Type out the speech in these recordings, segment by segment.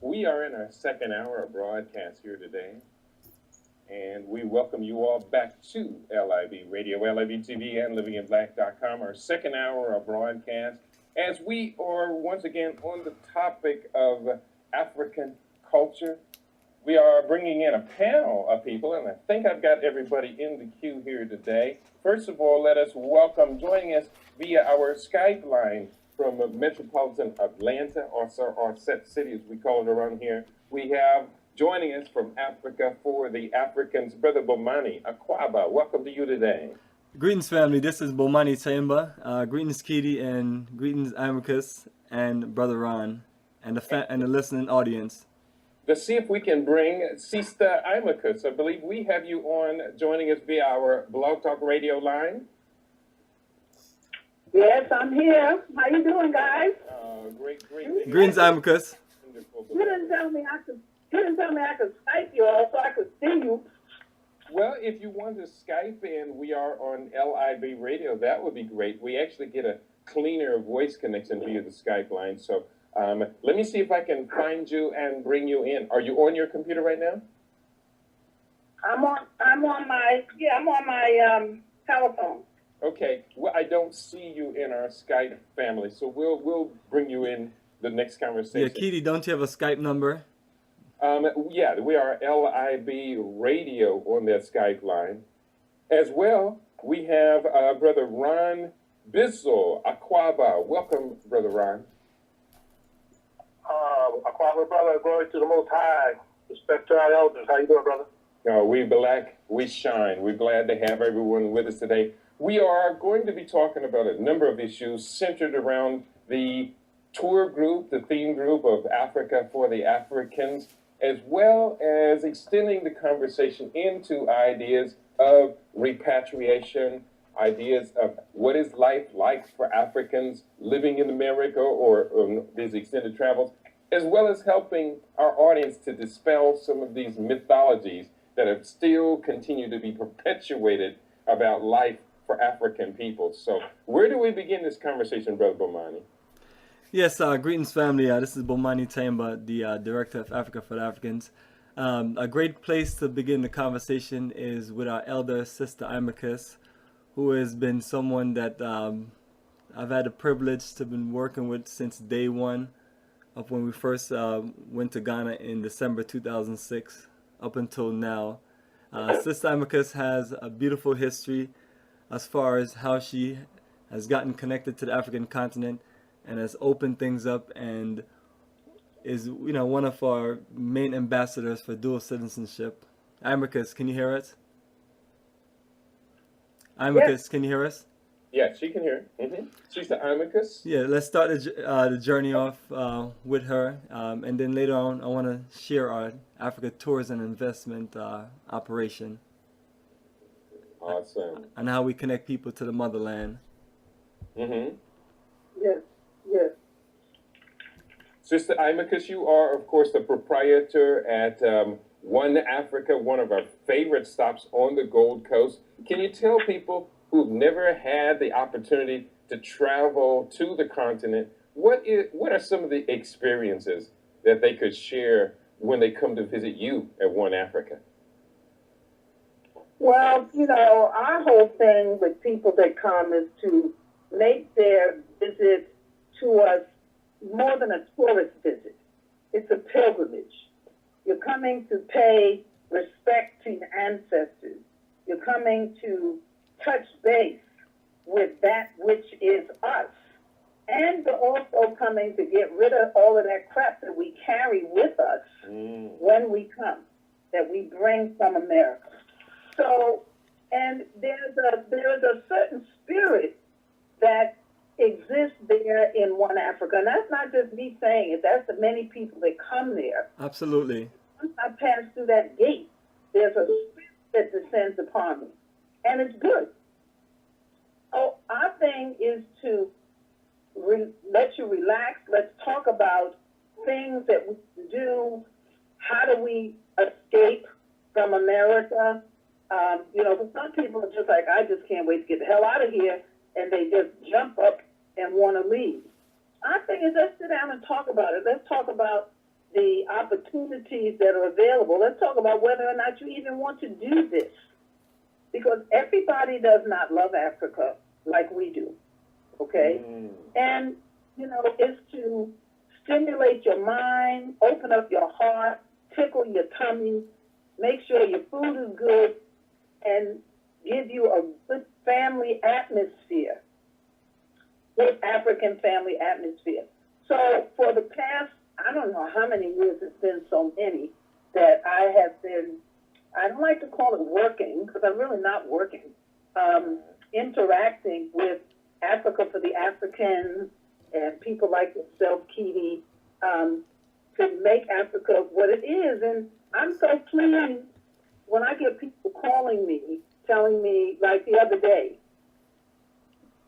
We are in our second hour of broadcast here today, and we welcome you all back to LIB Radio, LIB TV, and livinginblack.com, our second hour of broadcast, as we are once again on the topic of African culture. We are bringing in a panel of people, and I think I've got everybody in the queue here today. First of all, let us welcome, joining us via our Skype line from metropolitan Atlanta, or Set City as we call it around here. We have joining us from Africa for the Africans, Brother Bomani Akwaba. Welcome to you today. Greetings, family. This is Bomani Taimba. Greetings, Kitty, and greetings, Amicus, and Brother Ron, and the listening audience. Let's see if we can bring Sister Imacus. I believe we have you on, joining us via our Blog Talk Radio line. Yes, I'm here. How you doing, guys? Great. Greetings, Amicus. You didn't tell me I could Skype you all so I could see you. Well, if you want to Skype and we are on LIB Radio, that would be great. We actually get a cleaner voice connection via the Skype line. So let me see if I can find you and bring you in. Are you on your computer right now? I'm on my telephone. Okay. Well, I don't see you in our Skype family, so we'll bring you in the next conversation. Yeah, Kitty, don't you have a Skype number? Yeah, we are LIB Radio on that Skype line. As well, we have Brother Ron Bizzle Akwaba. Welcome, Brother Ron. Akwaba, brother, glory to the Most High. Respect to our elders. How you doing, brother? We black, we shine. We're glad to have everyone with us today. We are going to be talking about a number of issues centered around the tour group, the theme group of Africa for the Africans, as well as extending the conversation into ideas of repatriation, ideas of what is life like for Africans living in America or these extended travels, as well as helping our audience to dispel some of these mythologies that have still continued to be perpetuated about life for African people. So where do we begin this conversation, Brother Bomani? Yes, greetings, family. This is Bomani Taimba, the Director of Africa for the Africans. A great place to begin the conversation is with our elder sister Imacus, who has been someone that I've had the privilege to been working with since day one of when we first went to Ghana in December 2006 up until now. Sister Imacus has a beautiful history as far as how she has gotten connected to the African continent and has opened things up and is, one of our main ambassadors for dual citizenship. Imacus, can you hear us? Imacus, yes. Can you hear us? Yeah, she can hear. She's the Imacus. Yeah, let's start the journey off with her, and then later on, I want to share our Africa Tours and Investment operation. Awesome. And how we connect people to the motherland. Yes. Sister Imacus, you are, of course, the proprietor at One Africa, one of our favorite stops on the Gold Coast. Can you tell people who've never had the opportunity to travel to the continent, what are some of the experiences that they could share when they come to visit you at One Africa? Well, our whole thing with people that come is to make their visit to us more than a tourist visit. It's a pilgrimage. You're coming to pay respect to your ancestors. You're coming to touch base with that which is us. And we're also coming to get rid of all of that crap that we carry with us when we come, that we bring from America. So, and there's a certain spirit that exists there in One Africa. And that's not just me saying it. That's the many people that come there. Absolutely. Once I pass through that gate, there's a spirit that descends upon me. And it's good. Oh, our thing is to let you relax. Let's talk about things that we do. How do we escape from America? For some people, it's just like, I just can't wait to get the hell out of here, and they just jump up and want to leave. Our thing is, let's sit down and talk about it. Let's talk about the opportunities that are available. Let's talk about whether or not you even want to do this. Because everybody does not love Africa like we do, okay? And, you know, it's to stimulate your mind, open up your heart, tickle your tummy, make sure your food is good, and give you a good family atmosphere, good African family atmosphere. So for the past, I don't know how many years, it's been so many, that I have been, I don't like to call it working, because I'm really not working, interacting with Africa for the Africans and people like yourself, Kitty, to make Africa what it is. And I'm so pleased when I get people calling me, telling me, like the other day,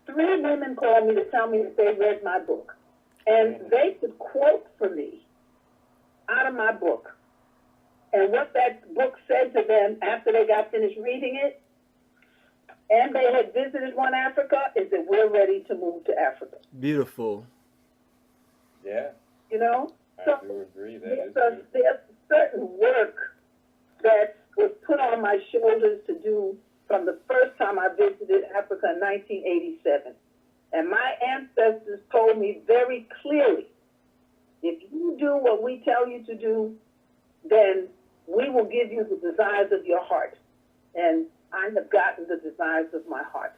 3 women called me to tell me that they read my book. And they could quote for me out of my book. And what that book said to them after they got finished reading it, and they had visited One Africa, is that we're ready to move to Africa. Beautiful. Yeah. You know? I So do agree. there's certain work that was put on my shoulders to do from the first time I visited Africa in 1987. And my ancestors told me very clearly, if you do what we tell you to do, then we will give you the desires of your heart. And I have gotten the desires of my heart.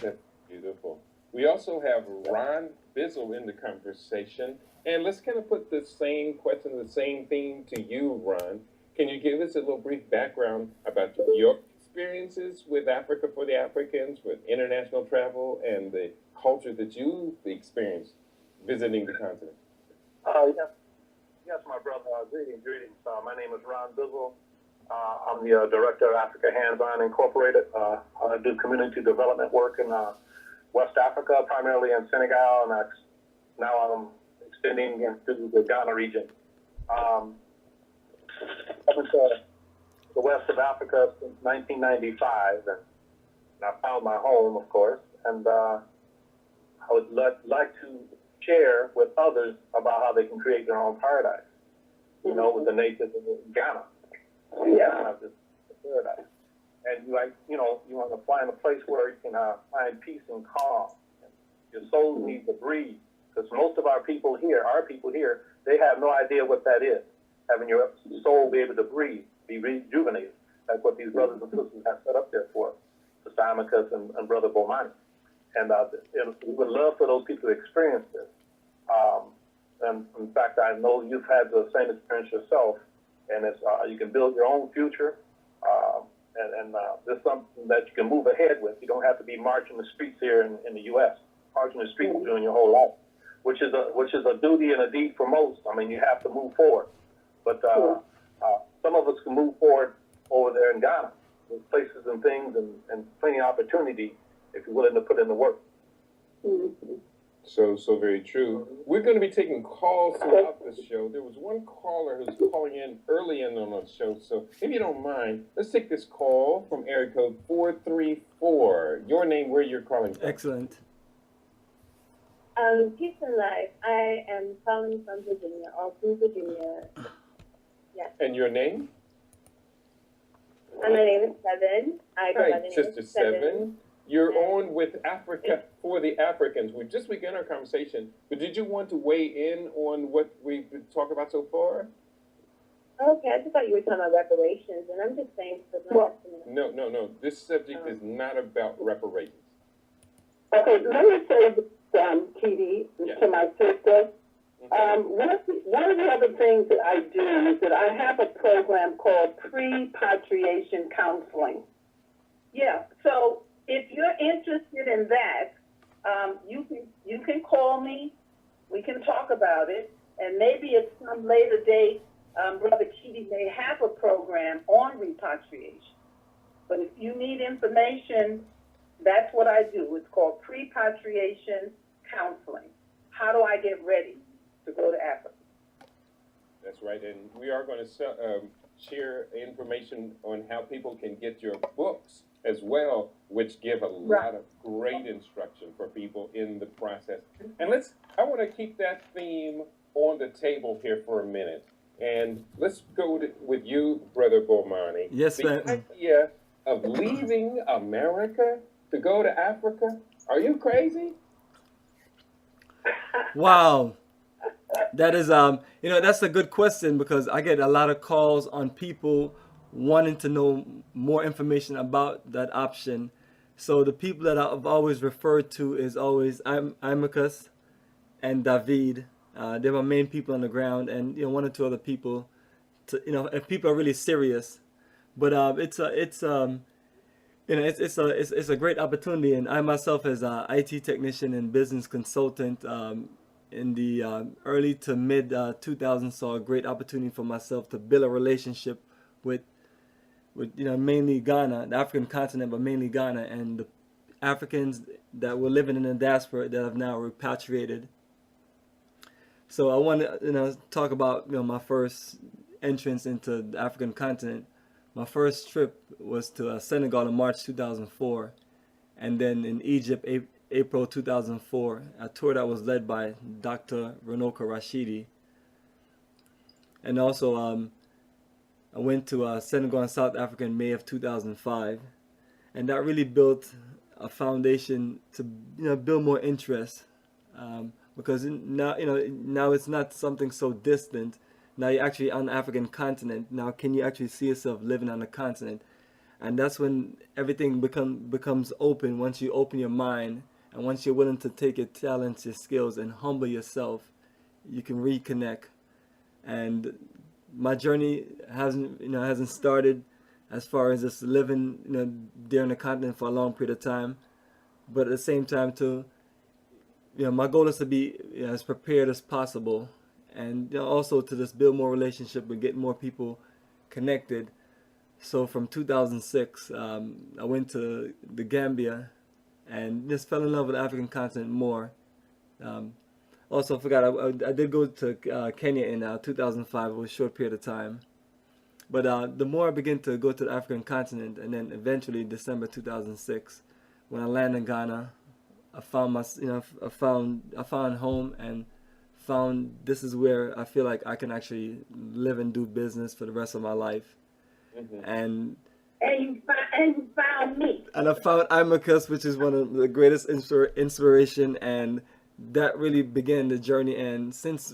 That's beautiful. We also have Ron Bizzle in the conversation. And let's kind of put the same question, the same theme to you, Ron. Can you give us a little brief background about your experiences with Africa for the Africans, with international travel, and the culture that you've experienced visiting the continent? Yes, my brother. Greetings. My name is Ron Bizzle. I'm the director of Africa Hands-On Incorporated. I do community development work in West Africa, primarily in Senegal, and now I'm extending into the Ghana region. I went to the west of Africa since 1995, and I found my home, of course, and I would like to share with others about how they can create their own paradise, you know, with the natives of Ghana. Yeah. This paradise. And you want to find a place where you can find peace and calm. Your soul needs to breathe, because most of our people here, they have no idea what that is. Having your soul be able to breathe, be rejuvenated. That's what these brothers and sisters have set up there for us, Sister Amicus and Brother Bomani. And we would love for those people to experience this. And in fact, I know you've had the same experience yourself, and it's you can build your own future. And this is something that you can move ahead with. You don't have to be marching the streets here in the U.S. Marching the streets during your whole life, which is a duty and a deed for most. I mean, you have to move forward. But some of us can move forward over there in Ghana. There's places and things and plenty of opportunity if you're willing to put in the work. Mm-hmm. So very true. We're going to be taking calls throughout the show. There was one caller who's calling in early in on the show. So if you don't mind, let's take this call from area code 434. Your name, where you're calling from. Excellent. Peace and life. I am calling from Virginia, all through Virginia. Yes. And your name? And my name is Seven. I go by the Hi, name Sister of Seven. You're on with Africa for the Africans. We just began our conversation, but did you want to weigh in on what we've been talking about so far? Okay, I just thought you were talking about reparations, and I'm just saying because No. This subject is not about reparations. Okay, let me say this, Kitty, to my sister. One of the other things that I do is that I have a program called pre-patriation counseling. Yeah, so if you're interested in that, you can call me. We can talk about it, and maybe at some later date, Brother Kitty may have a program on repatriation. But if you need information, that's what I do. It's called pre-patriation counseling. How do I get ready to go to Africa? That's right, and we are going to share information on how people can get your books as well, which give a lot of great instruction for people in the process. And I want to keep that theme on the table here for a minute. And let's go with you, Brother Bomani. Yes, the ma'am. idea of leaving America to go to Africa. Are you crazy? Wow. That is, that's a good question because I get a lot of calls on people wanting to know more information about that option. So the people that I've always referred to is always Imacus and David. They're my main people on the ground, and one or two other people. If people are really serious, but it's a great opportunity, and I myself as a IT technician and business consultant in the early to mid 2000s saw a great opportunity for myself to build a relationship with mainly Ghana, the African continent, but mainly Ghana, and the Africans that were living in the diaspora that have now repatriated. So I want to talk about my first entrance into the African continent. My first trip was to Senegal in March 2004, and then in Egypt April 2004, a tour that was led by Dr. Ranoka Rashidi. And also I went to Senegal and South Africa in May of 2005, and that really built a foundation to build more interest, because now it's not something so distant. Now you're actually on the African continent. Now can you actually see yourself living on the continent? And that's when everything becomes open. Once you open your mind, and once you're willing to take your talents, your skills, and humble yourself, you can reconnect. And my journey hasn't started as far as just living there on the continent for a long period of time, but at the same time too, my goal is to be as prepared as possible, and also to just build more relationship and get more people connected. So from 2006, I went to the Gambia and just fell in love with the African continent more. Also, I forgot, I did go to Kenya in 2005. It was a short period of time. But the more I began to go to the African continent, and then eventually December 2006, when I landed in Ghana, I found I found home, and found this is where I feel like I can actually live and do business for the rest of my life. Mm-hmm. And you found me. And I found Imacus, which is one of the greatest inspiration, and that really began the journey. And since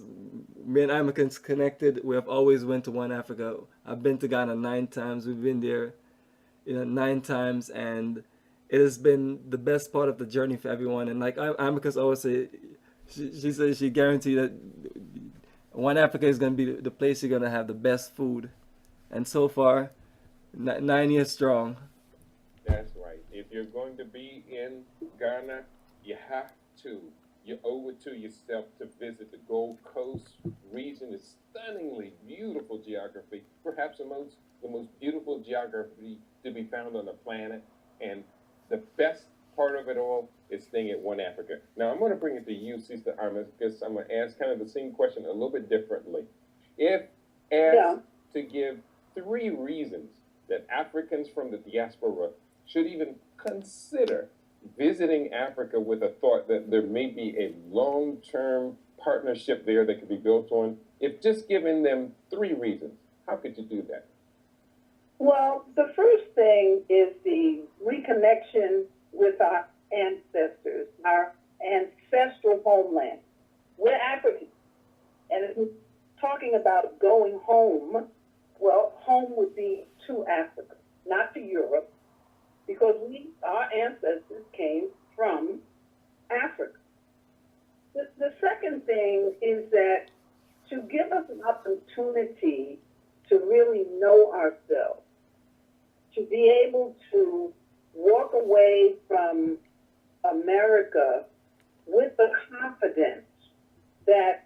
me and Imacus connected, we have always went to One Africa. I've been to Ghana 9 times. We've been there, 9 times, and it has been the best part of the journey for everyone. And like Imacus always say, she says she guaranteed that One Africa is going to be the place you're going to have the best food. And so far, 9 years strong. That's right. If you're going to be in Ghana, you owe it to yourself to visit the Gold Coast region. It's stunningly beautiful geography, perhaps the most beautiful geography to be found on the planet. And the best part of it all is staying at One Africa. Now, I'm going to bring it to you, Sister Arma, because I'm going to ask kind of the same question a little bit differently. If asked to give 3 reasons that Africans from the diaspora should even consider visiting Africa with a thought that there may be a long-term partnership there that could be built on, if just giving them 3 reasons, how could you do that? Well, the first thing is the reconnection with our ancestors, our ancestral homeland. We're Africans. And if we're talking about going home, well, home would be to Africa, not to Europe, because our ancestors came from Africa. The second thing is that to give us an opportunity to really know ourselves, to be able to walk away from America with the confidence that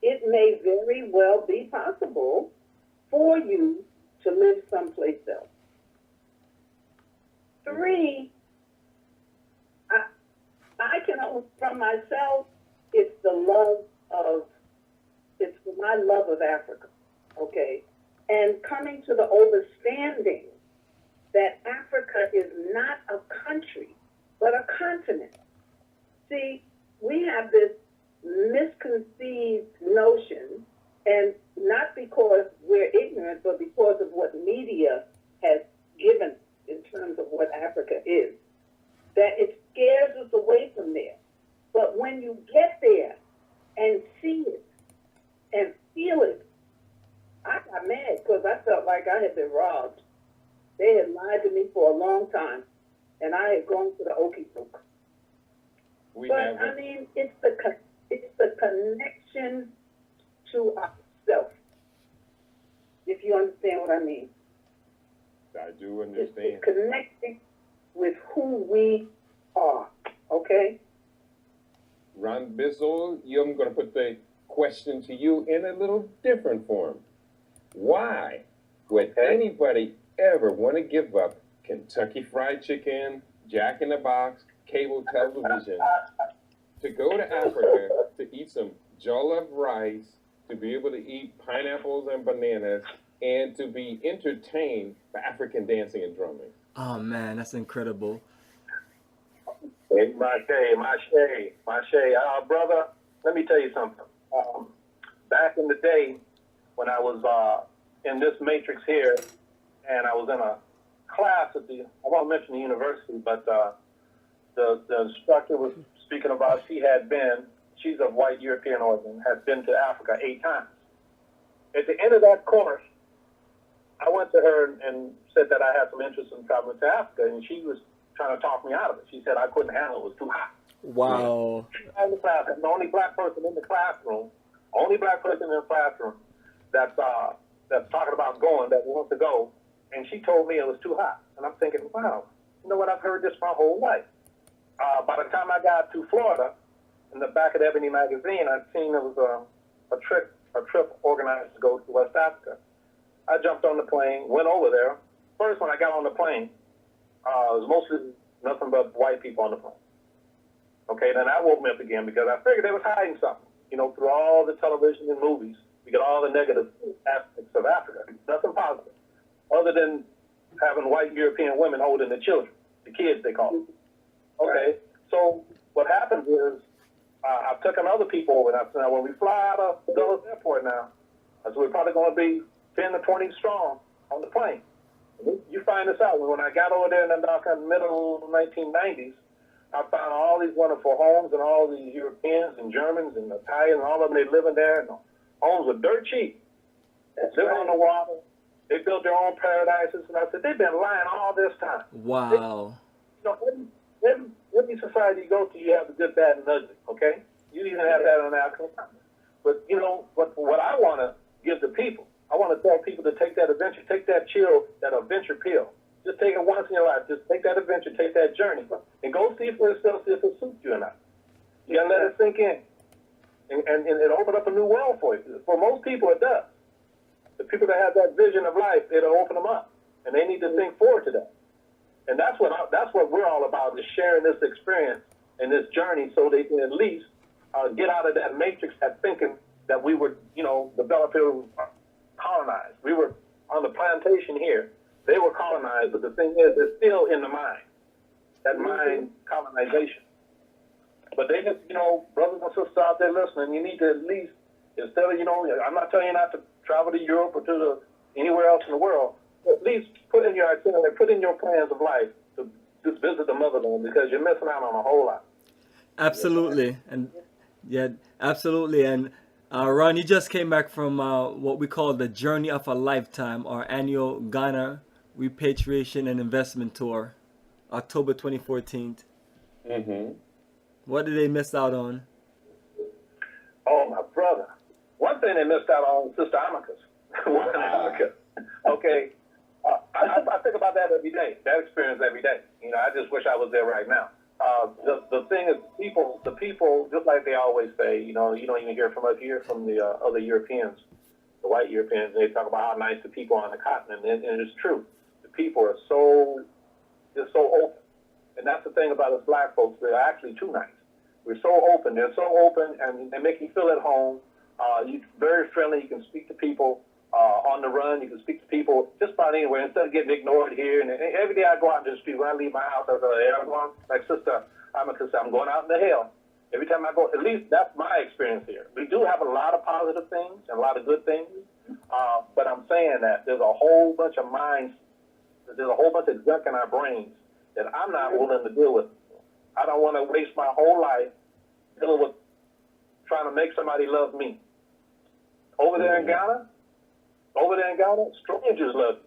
it may very well be possible for you to live someplace else. 3, I can only, from myself, it's my love of Africa, okay? And coming to the understanding that Africa is not a country, but a continent. See, we have this misconceived notion And not because we're ignorant, but because of what media has given in terms of what Africa is, that it scares us away from there. But when you get there and see it and feel it, I got mad because I felt like I had been robbed. They had lied to me for a long time, and I had gone to the okey doke. But I mean, it's the connection to ourselves. If you understand what I mean. I do understand. It's connecting with who we are. Okay. Ron Bizzle, I'm going to put the question to you in a little different form. Why would anybody ever want to give up Kentucky Fried Chicken, Jack in the Box, cable television, to go to Africa to eat some jollof rice, to be able to eat pineapples and bananas, and to be entertained by African dancing and drumming? Oh man, that's incredible. Hey, Mache. Brother, let me tell you something. Back in the day, when I was in this matrix here, and I was in a class at I won't mention the university, but the instructor was speaking about she's of white European origin, has been to Africa 8 times. At the end of that course, I went to her and said that I had some interest in traveling to Africa, and she was trying to talk me out of it. She said I couldn't handle it; it was too hot. Wow. I'm the only black person in the classroom, that's talking about going, that wants to go, and she told me it was too hot. And I'm thinking, wow, you know what? I've heard this my whole life. By the time I got to Florida, in the back of Ebony magazine, I'd seen there was a trip organized to go to West Africa. I jumped on the plane, went over there. First, when I got on the plane, it was mostly nothing but white people on the plane. Okay, then that woke me up again because I figured they was hiding something. You know, through all the television and movies, we get all the negative aspects of Africa. Nothing positive, other than having white European women holding the children, the kids they call them. Okay, so what happens is I've taken other people over, and I said, when we fly out of Dulles Airport now, I said, we're probably going to be 10 to 20 strong on the plane. You find this out. When I got over there in the middle 1990s, I found all these wonderful homes, and all these Europeans and Germans and Italians, and all of them, they living there, and the homes were dirt cheap. They live on the water. They built their own paradises, and I said, they've been lying all this time. Wow. Every society you go to, you have the good, bad, and ugly, okay? You even have that in Africa. But, you know, what I want to give the people, I want to tell people to take that adventure, take that adventure pill. Just take it once in your life. Just take that adventure, take that journey, and go see for yourself if it suits you or not. You got to let it sink in. And it open up a new world for you. For most people, it does. The people that have that vision of life, it'll open them up. And they need to think forward to that. And that's what we're all about, is sharing this experience and this journey so they can at least get out of that matrix, that thinking that we were, developed here, colonized. We were on the plantation here. They were colonized, but the thing is, it's still in the mind, that mind colonization. But they just, brothers and sisters out there listening, you need to at least, instead of, I'm not telling you not to travel to Europe or to anywhere else in the world, at least put in your itinerary, put in your plans of life to just visit the motherland, because you're missing out on a whole lot. Absolutely. And yeah, absolutely. And Ron, you just came back from what we call the Journey of a Lifetime, our annual Ghana Repatriation and Investment Tour, October 2014. Mm-hmm. What did they miss out on? Oh, my brother. One thing they missed out on, Sister Amicus. Africa. Okay. I think about that every day, that experience every day. I just wish I was there right now. The thing is, the people, just like they always say, you don't even hear from us here, from the other Europeans, the white Europeans. They talk about how nice the people are on the continent, and it's true. The people are so open. And that's the thing about us black folks. We're actually too nice. We're so open. They're so open, and they make you feel at home. You're very friendly. You can speak to people on the run. You can speak to people just about anywhere instead of getting ignored here. And every day I go out into the street, when I leave my house, I say, hey, I'm going, like Sister Amicus, I'm going out into hell. Every time I go, at least that's my experience here. We do have a lot of positive things and a lot of good things, but I'm saying that there's a whole bunch of minds, there's a whole bunch of junk in our brains that I'm not willing to deal with. I don't want to waste my whole life dealing with trying to make somebody love me. Over there in Ghana, strangers love you.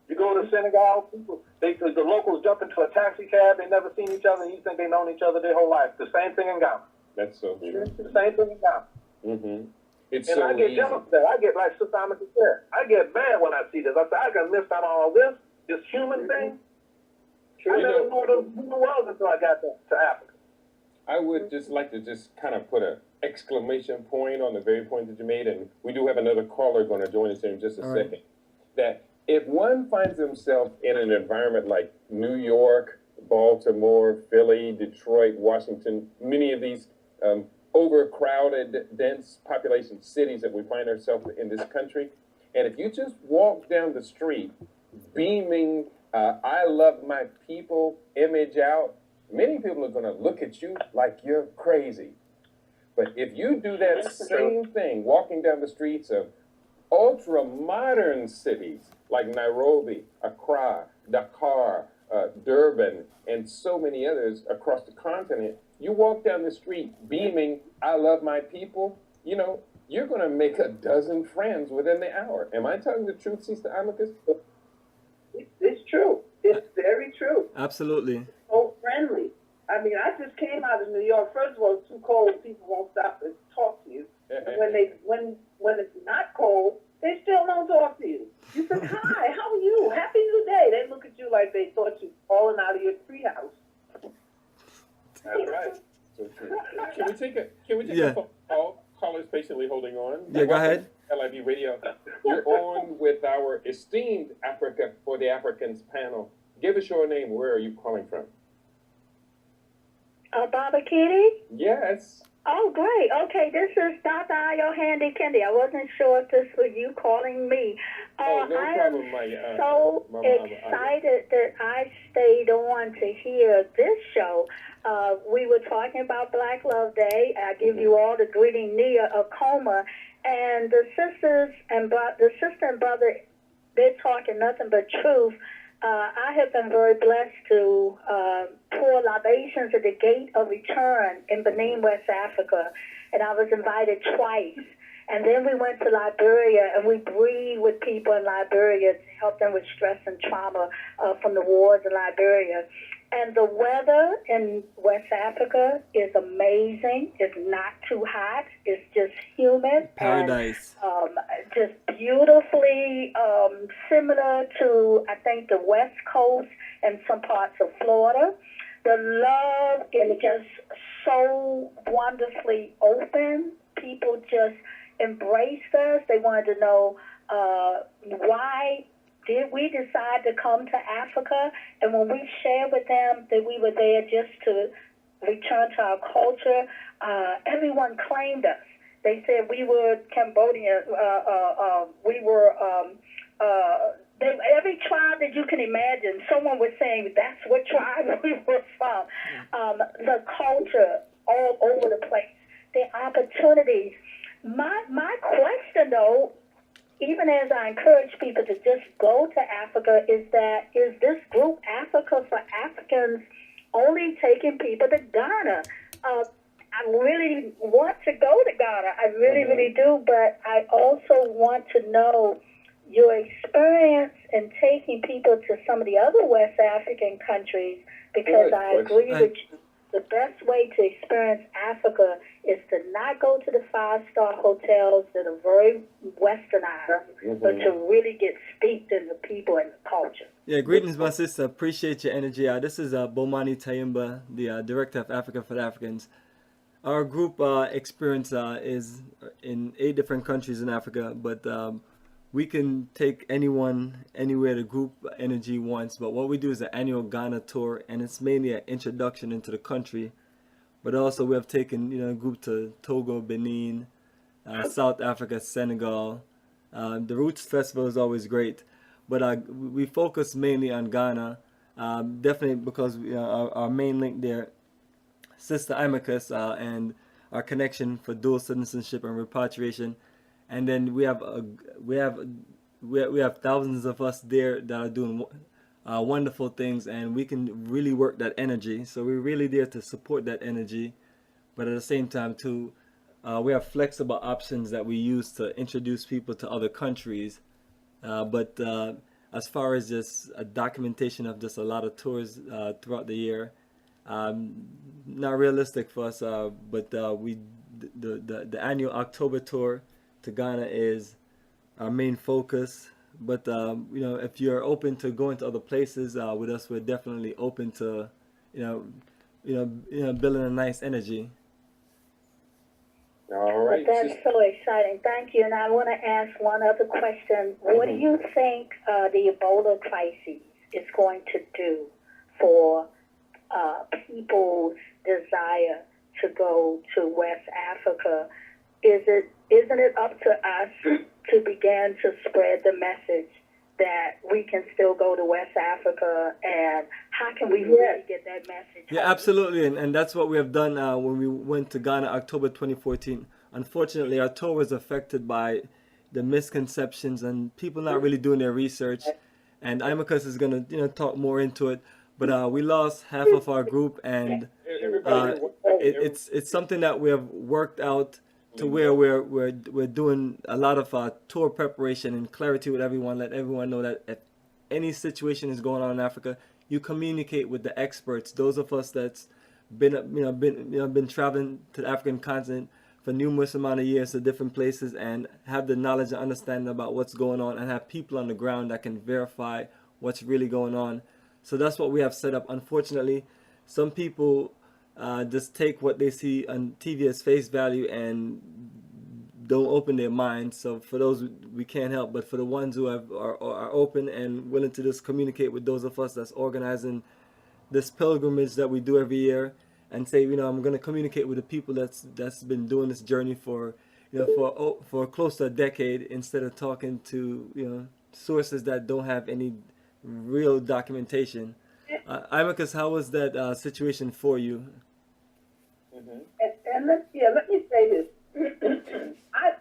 You go to Senegal, people, the locals jump into a taxi cab, they never seen each other, and you think they known each other their whole life. The same thing in Ghana. That's so true. The same thing in Ghana. Mm-hmm. It's And so I get easy. jealous of that. I get like Sister Amaka said. I get mad when I see this. I say, I got missed out on all this human thing. I never knew who it was until I got to Africa. I would just like to just kind of put an exclamation point on the very point that you made, and we do have another caller going to join us in just a All right. second. That if one finds himself in an environment like New York, Baltimore, Philly, Detroit, Washington, many of these overcrowded, dense population cities that we find ourselves in this country, and if you just walk down the street beaming I love my people image out, many people are going to look at you like you're crazy. But if you do that same thing, walking down the streets of ultra-modern cities like Nairobi, Accra, Dakar, Durban, and so many others across the continent, you walk down the street beaming, I love my people, you know, you're going to make a dozen friends within the hour. Am I telling the truth, Sister Amicus? It's true. It's very true. Absolutely. So friendly. I mean, I just came out of New York. First of all, it's too cold. People won't stop and talk to you. And when it's not cold, they still don't talk to you. You say, hi, how are you? Happy New Day. They look at you like they thought you'd fallen out of your treehouse. That's right. So true. Can we take Yeah. a phone call? Callers patiently holding on. Yeah, go ahead. LIB Radio. You're on with our esteemed Africa for the Africans panel. Give us your name. Where are you calling from? Baba Kitty? Yes. Oh, great. Okay, this is Dr. Ayo Handy Kendi. I wasn't sure if this was you calling me. Oh, no I problem, am my so Mama excited that I stayed on to hear this show. We were talking about Black Love Day. I give you all the greeting Nia Akoma, and the sister and brother, they're talking nothing but truth. I have been very blessed to pour libations at the gate of return in Benin, West Africa, and I was invited twice. And then we went to Liberia, and we breathed with people in Liberia to help them with stress and trauma from the wars in Liberia. And the weather in West Africa is amazing. It's not too hot. It's just humid. Paradise. And, just beautifully similar to, I think, the West Coast and some parts of Florida. The love is just so wonderfully open. People just embraced us. They wanted to know why did we decide to come to Africa? And when we shared with them that we were there just to return to our culture, everyone claimed us. They said we were Cambodian. Every tribe that you can imagine, someone was saying that's what tribe we were from. The culture all over the place, the opportunities. My question, though, even as I encourage people to just go to Africa, is this group Africa for Africans only taking people to Ghana? I really want to go to Ghana. I really do, but I also want to know your experience in taking people to some of the other West African countries, because I agree with you. The best way to experience Africa is to not go to the five-star hotels that are very westernized, but to really get steeped in the people and the culture. Yeah, greetings, my sister. Appreciate your energy. This is Bomani Tayimba, the Director of Africa for the Africans. Our group experience is in 8 different countries in Africa, but we can take anyone, anywhere the group energy wants. But what we do is an annual Ghana tour, and it's mainly an introduction into the country. But also we have taken a group to Togo, Benin, South Africa, Senegal. The Roots Festival is always great, but we focus mainly on Ghana, definitely because our main link there Sister Amicus and our connection for dual citizenship and repatriation, and then we have thousands of us there that are doing wonderful things, and we can really work that energy. So we're really there to support that energy, but at the same time too, we have flexible options that we use to introduce people to other countries. But as far as just a documentation of just a lot of tours throughout the year, not realistic for us. But the annual October tour to Ghana is our main focus. But if you're open to going to other places with us, we're definitely open to building a nice energy. All right. That's so exciting. Thank you. And I want to ask one other question. What do you think the Ebola crisis is going to do for people's desire to go to West Africa? Isn't it up to us to begin to spread the message that we can still go to West Africa, and how can we really get that message? Yeah, absolutely, and that's what we have done when we went to Ghana October 2014. Unfortunately, our tour was affected by the misconceptions and people not really doing their research. And Imacus is going to talk more into it, but we lost half of our group, and it's something that we have worked out to where we're doing a lot of tour preparation and clarity with everyone. Let everyone know that if any situation is going on in Africa, you communicate with the experts. Those of us that's been traveling to the African continent for numerous amount of years to different places and have the knowledge and understanding about what's going on, and have people on the ground that can verify what's really going on. So that's what we have set up. Unfortunately, some people just take what they see on TV as face value and don't open their minds. So for those, we can't help. But for the ones who are open and willing to just communicate with those of us that's organizing this pilgrimage that we do every year, and say, I'm going to communicate with the people that's been doing this journey for close to a decade, instead of talking to sources that don't have any real documentation. Imacus, how was that situation for you? And let me say this.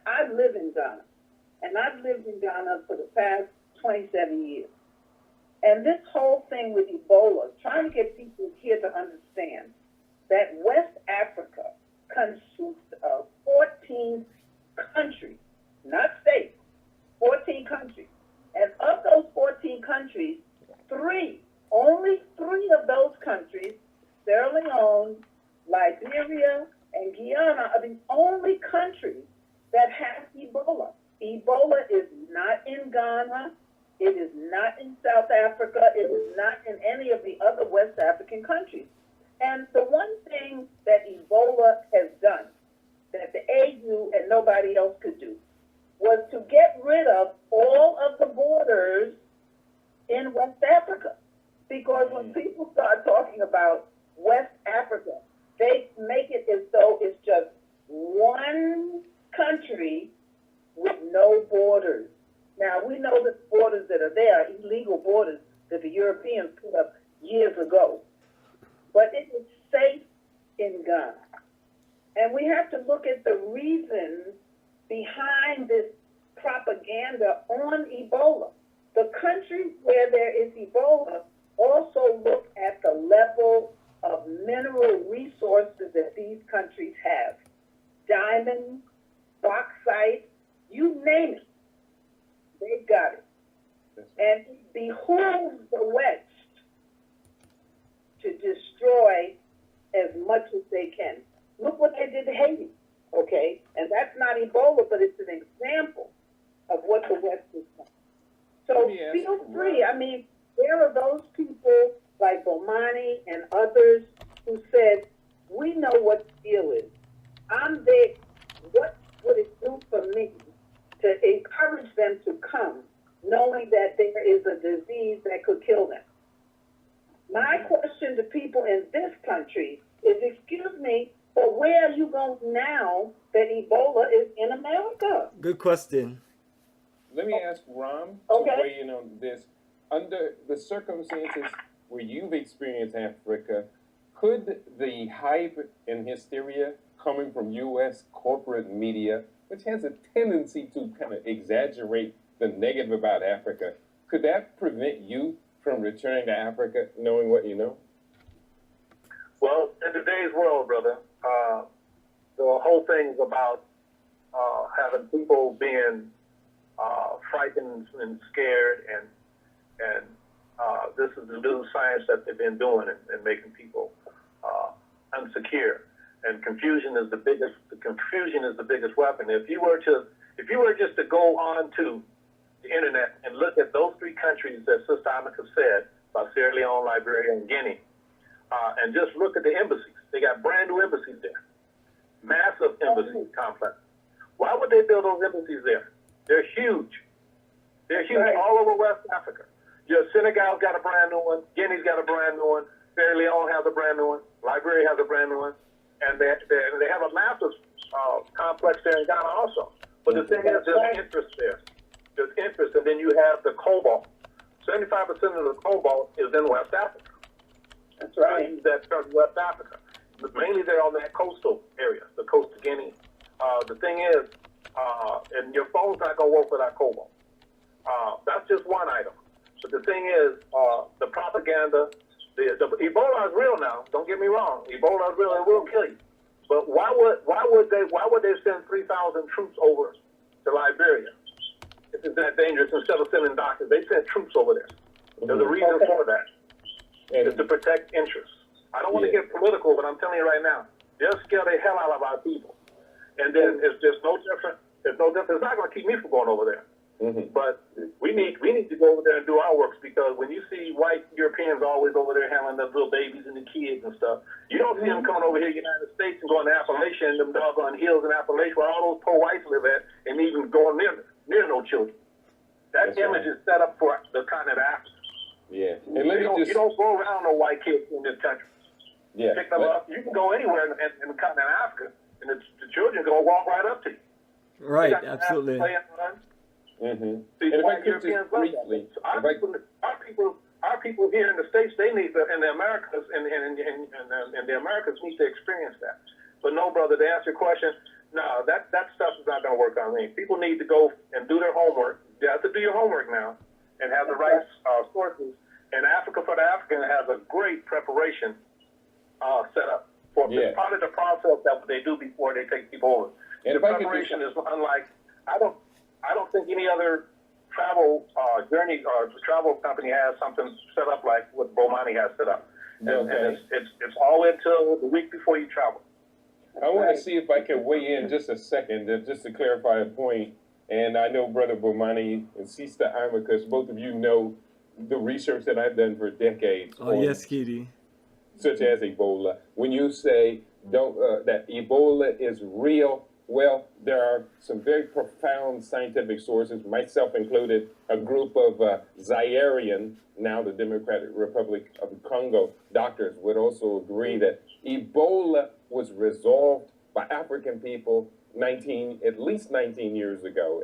I live in Ghana, and I've lived in Ghana for the past 27 years. And this whole thing with Ebola, trying to get people here to understand that West Africa consists of 14 countries, not states, 14 countries. And of those 14 countries, only three of those countries, Sierra Leone, Liberia, and Guyana, are the only countries that have Ebola. Ebola is not in Ghana. It is not in South Africa. It is not in any of the other West African countries. And the one thing that Ebola has done, that the AU and nobody else could do, was to get rid of all of the borders in West Africa. Because when people start talking about West Africa, they make it as though it's just one country with no borders. Now, we know that the borders that are there are illegal borders that the Europeans put up years ago. But it is safe in Ghana. And we have to look at the reasons behind this propaganda on Ebola. The countries where there is Ebola also look at the level of mineral resources that these countries have. Diamonds, bauxite, you name it, they've got it. And it behooves the West to destroy as much as they can. Look what they did to Haiti, okay? And that's not Ebola, but it's an example of what the West has done. So feel free. I mean, there are those people like Bomani and others who said, we know what the deal is. I'm there. What would it do for me to encourage them to come, knowing that there is a disease that could kill them? My question to people in this country is, excuse me, but where are you going now that Ebola is in America? Good question. Let me ask Ram to weigh in on this. Under the circumstances where you've experienced Africa, Could the hype and hysteria coming from U.S. corporate media, which has a tendency to kind of exaggerate the negative about Africa, could that prevent you from returning to Africa knowing what you know? Well, in today's world, brother, the whole thing's about having people being frightened and scared, and this is the new science that they've been doing and making people unsecure. And confusion is the biggest weapon. If you were just to go on to the internet and look at those three countries that Sister Amika said, about Sierra Leone, Liberia, and Guinea, and just look at the embassies. They got brand new embassies there, massive embassy complex. Why would they build those embassies there? They're huge. They're huge all over West Africa. Your Senegal's got a brand new one. Guinea's got a brand new one. Sierra Leone has a brand new one. Liberia has a brand new one. And they have a massive complex there in Ghana also. But the thing is, there's interest there. There's interest, and then you have the cobalt. 75% of the cobalt is in West Africa. That's right. That's from West Africa. But mainly they're on that coastal area, the coast of Guinea. The thing is, and your phone's not going to work without cobalt. That's just one item. But the thing is, the propaganda, the Ebola is real now. Don't get me wrong. Ebola is real. It will kill you. But why would they send 3,000 troops over to Liberia if it's that dangerous? Instead of sending doctors, they sent troops over there. There's a reason for that. It's to protect interests. I don't want to get political, but I'm telling you right now, they'll scare the hell out of our people. And then it's just no different. It's no different. It's not going to keep me from going over there. But we need to go over there and do our works, because when you see white Europeans always over there handling the little babies and the kids and stuff, you don't see them coming over here to the United States and going to Appalachia and them doggone hills in Appalachia where all those poor whites live at, and even going near no children. That image is set up for the continent of Africa. Yeah. And you don't go around no white kids in this country. Yeah. Pick them up. You can go anywhere in the continent of Africa, and the children are going to walk right up to you. Right, absolutely. And if I could just briefly, our people here in the States, they need to, in the Americas, and the Americans need to experience that. But no, brother, to answer your question, no, that stuff is not going to work on me. People need to go and do their homework. You have to do your homework now and have the right sources. And Africa for the African has a great preparation set up for part of the process that they do before they take people over. And the preparation is unlike, I don't think any other travel journey or travel company has something set up like what Bomani has set up. And it's all until the week before you travel. I want to see if I can weigh in just a second, just to clarify a point. And I know Brother Bomani and Sister Amicus, both of you know the research that I've done for decades. Oh, yes, Kitty. Such as Ebola. When you say that Ebola is real, well, there are some very profound scientific sources, myself included. A group of Zairian, now the Democratic Republic of Congo, doctors would also agree that Ebola was resolved by African people at least 19 years ago.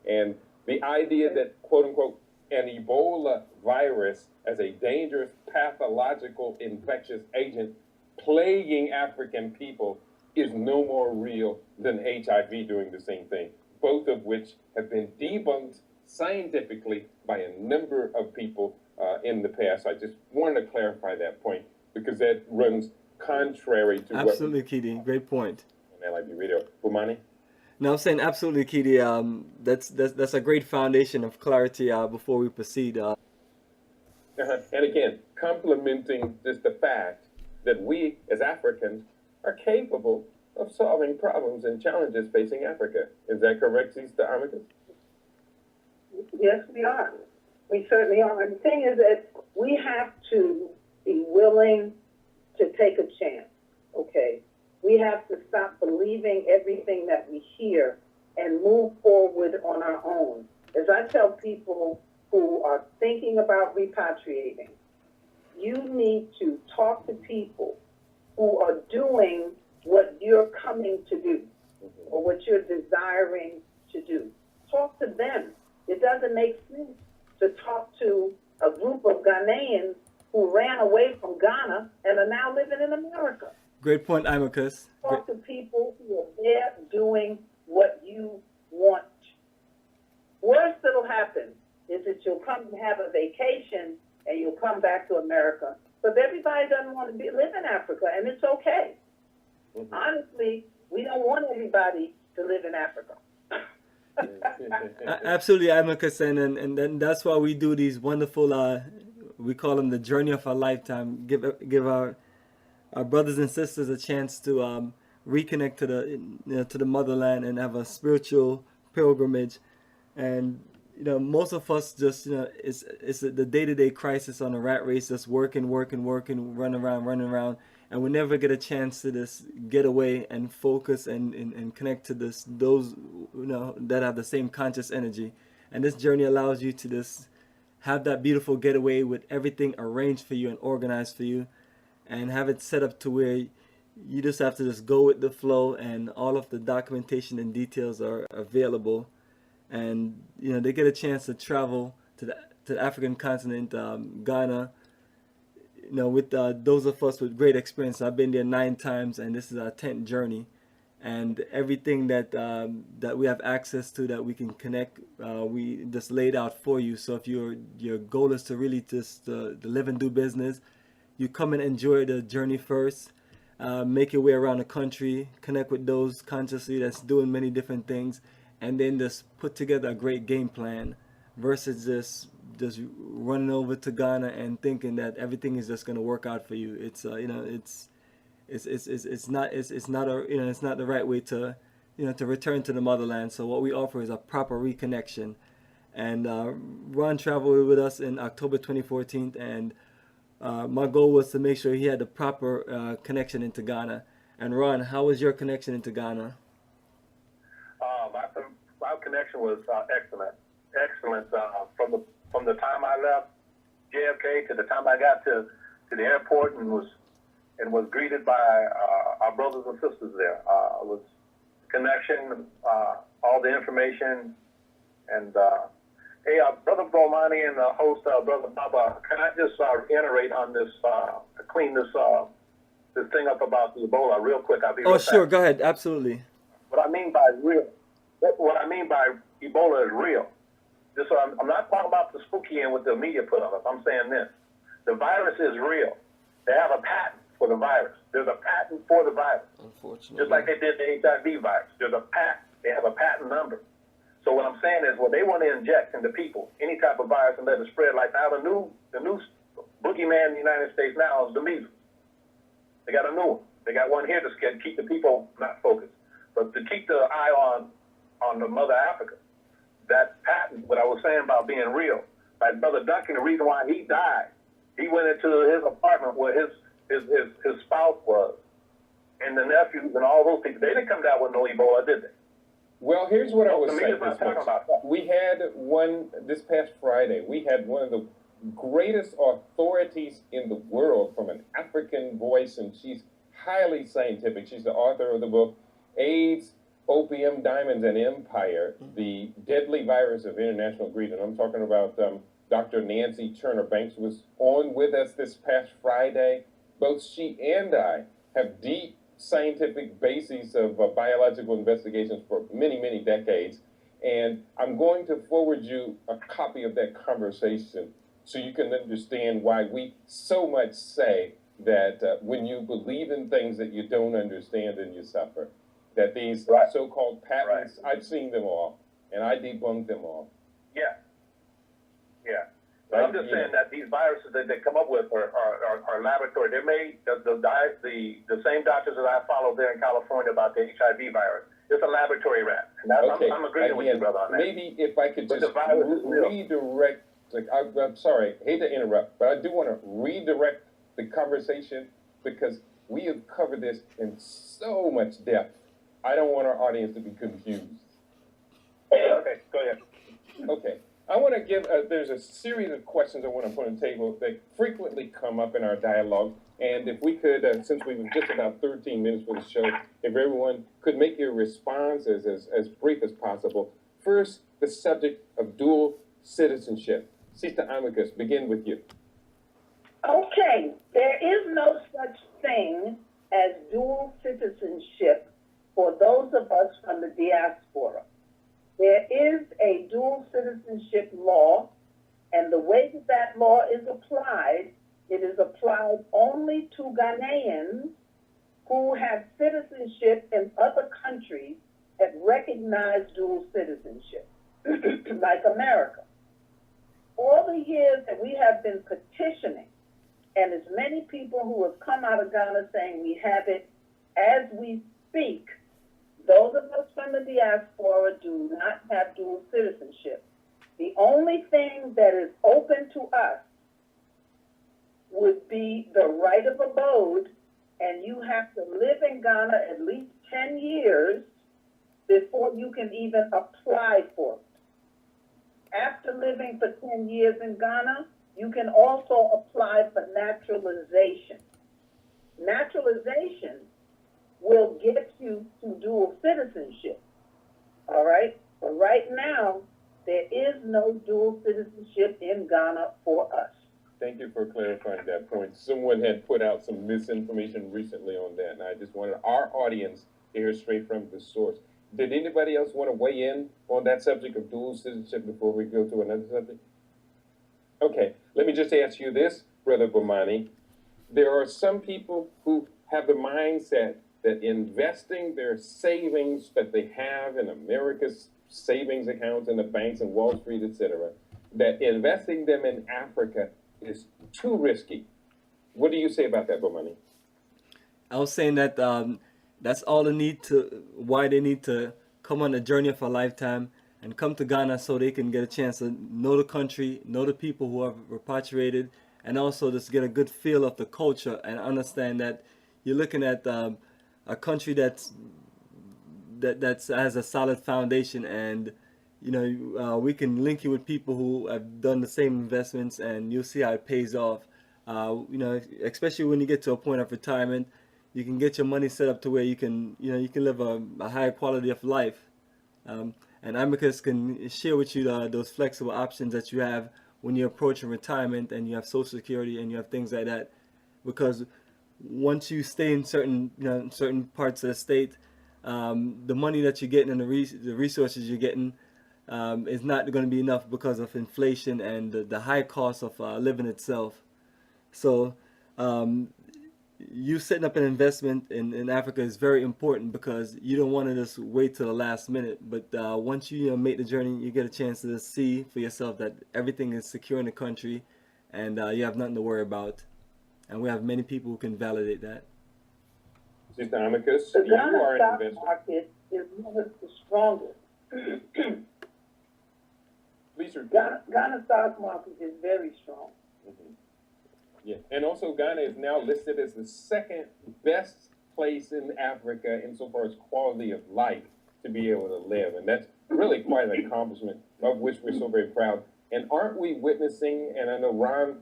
And the idea that, quote unquote, an Ebola virus as a dangerous pathological infectious agent plaguing African people is no more real than HIV doing the same thing, both of which have been debunked scientifically by a number of people in the past. I just wanted to clarify that point because that runs contrary to absolutely, Kitty. Great point. On LIB Radio. Bomani? No, I'm saying absolutely, Kitty. That's a great foundation of clarity before we proceed. And again, complementing just the fact that we as Africans are capable of solving problems and challenges facing Africa. Is that correct, Sister Amicus? Yes, we are. We certainly are. And the thing is that we have to be willing to take a chance, okay? We have to stop believing everything that we hear and move forward on our own. As I tell people who are thinking about repatriating, you need to talk to people who are doing what you're coming to do or what you're desiring to do. Talk to them. It doesn't make sense to talk to a group of Ghanaians who ran away from Ghana and are now living in America. Great point, Imicus. Talk to people who are there doing what you want. Worst that'll happen is that you'll come and have a vacation and you'll come back to America. But everybody doesn't want to live in Africa, and it's okay. Mm-hmm. Honestly, we don't want everybody to live in Africa. Absolutely, Imicus, and then that's why we do these wonderful, we call them the journey of our lifetime. Give our brothers and sisters a chance to reconnect to the motherland and have a spiritual pilgrimage. And most of us just it's the day-to-day crisis on a rat race, just working, running around, and we never get a chance to just get away and focus and connect to those that have the same conscious energy. And this journey allows you to just have that beautiful getaway with everything arranged for you and organized for you, and have it set up to where you just have to just go with the flow, and all of the documentation and details are available. And they get a chance to travel to the African continent, Ghana. With those of us with great experience. I've been there 9 times, and this is our 10th journey. And everything that we have access to, that we can connect, we just laid out for you. So if your goal is to really just to live and do business, you come and enjoy the journey first. Make your way around the country, connect with those consciously that's doing many different things, and then just put together a great game plan versus just running over to Ghana and thinking that everything is just going to work out for you. It's it's not the right way to to return to the motherland. So what we offer is a proper reconnection. And Ron traveled with us in October 2014, and my goal was to make sure he had the proper connection into Ghana. And Ron, how was your connection into Ghana? My connection was excellent. From the time I left JFK to the time I got to the airport and was greeted by our brothers and sisters there. It was connection, all the information, and hey, Brother Bomani and the host, Brother Baba, can I just reiterate on this, clean this thing up about the Ebola real quick? I'll be Oh, real sure, fast. go ahead, absolutely. What I mean by Ebola is real. This, I'm not talking about the spooky end what the media put on us. I'm saying this. The virus is real. They have a patent for the virus. There's a patent for the virus. Unfortunately. Just like they did the HIV virus. There's a patent. They have a patent number. So what I'm saying is, they want to inject into people any type of virus and let it spread. Like now, the new boogeyman in the United States now is the measles. They got a new one. They got one here to keep the people not focused, but to keep the eye on the mother Africa. That patent, what I was saying about being real. Like Brother Duncan, the reason why he died, he went into his apartment where his spouse was, and the nephews and all those people. They didn't come down with no Ebola, did they? Well, here's what I was The saying. media's not talking about that. We had this past Friday, we had one of the greatest authorities in the world from an African voice, and she's highly scientific. She's the author of the book, AIDS, Opium, Diamonds, and Empire, the Deadly Virus of International Greed. And I'm talking about Dr. Nancy Turner Banks was on with us this past Friday. Both she and I have deep scientific bases of biological investigations for many, many decades. And I'm going to forward you a copy of that conversation so you can understand why we so much say that when you believe in things that you don't understand and you suffer, that these so-called patents, I've seen them all, and I debunked them all. Yeah. But I'm just saying that these viruses that they come up with are laboratory. They're made, the same doctors that I follow there in California about the HIV virus. It's a laboratory rat. And I'm agreeing with you, brother, on that. Maybe if I could But just the virus is real. redirect, I'm sorry, hate to interrupt, but I do want to redirect the conversation because we have covered this in so much depth. I don't want our audience to be confused. Okay, go ahead. Okay. I want to give, there's a series of questions I want to put on the table that frequently come up in our dialogue. And if we could, since we have just about 13 minutes for the show, if everyone could make your response as brief as possible. First, the subject of dual citizenship. Sister Amicus, begin with you. Okay, there is no such thing as dual citizenship for those of us from the diaspora. There is a dual citizenship law, and the way that that law is applied, it is applied only to Ghanaians who have citizenship in other countries that recognize dual citizenship, like America. All the years that we have been petitioning, and as many people who have come out of Ghana saying we have it, as we speak, those of us from the diaspora do not have dual citizenship. The only thing that is open to us would be the right of abode, and you have to live in Ghana at least 10 years before you can even apply for it. After living for 10 years in Ghana, you can also apply for naturalization. Naturalization will get you to dual citizenship, all right? But right now, there is no dual citizenship in Ghana for us. Thank you for clarifying that point. Someone had put out some misinformation recently on that, and I just wanted our audience to hear straight from the source. Did anybody else want to weigh in on that subject of dual citizenship before we go to another subject? Okay, let me just ask you this, Brother Bomani. There are some people who have the mindset that investing their savings that they have in America's savings accounts in the banks and Wall Street, etc., that investing them in Africa is too risky. What do you say about that, Bomani? I was saying that that's all they need to, why they need to come on a journey of a lifetime and come to Ghana so they can get a chance to know the country, know the people who are repatriated, and also just get a good feel of the culture and understand that you're looking at a country that has a solid foundation, and you know we can link you with people who have done the same investments, and you'll see how it pays off. You know, especially when you get to a point of retirement, you can get your money set up to where you can live a higher quality of life. And Amicus can share with you those flexible options that you have when you're approaching retirement and you have Social Security and you have things like that. Because once you stay in certain parts of the state, the money that you're getting and the resources you're getting is not going to be enough because of inflation and the high cost of living itself. So you setting up an investment in Africa is very important because you don't want to just wait till the last minute. But once you make the journey, you get a chance to see for yourself that everything is secure in the country, and you have nothing to worry about. And we have many people who can validate that. Sister Amicus, The you Ghana are an stock investor. market is one of the strongest. Please repeat. Ghana stock market is very strong. Mhm. Yeah, and also Ghana is now listed as the second best place in Africa insofar as quality of life to be able to live, and that's really quite an accomplishment of which we're so very proud. And aren't we witnessing, and I know Ron,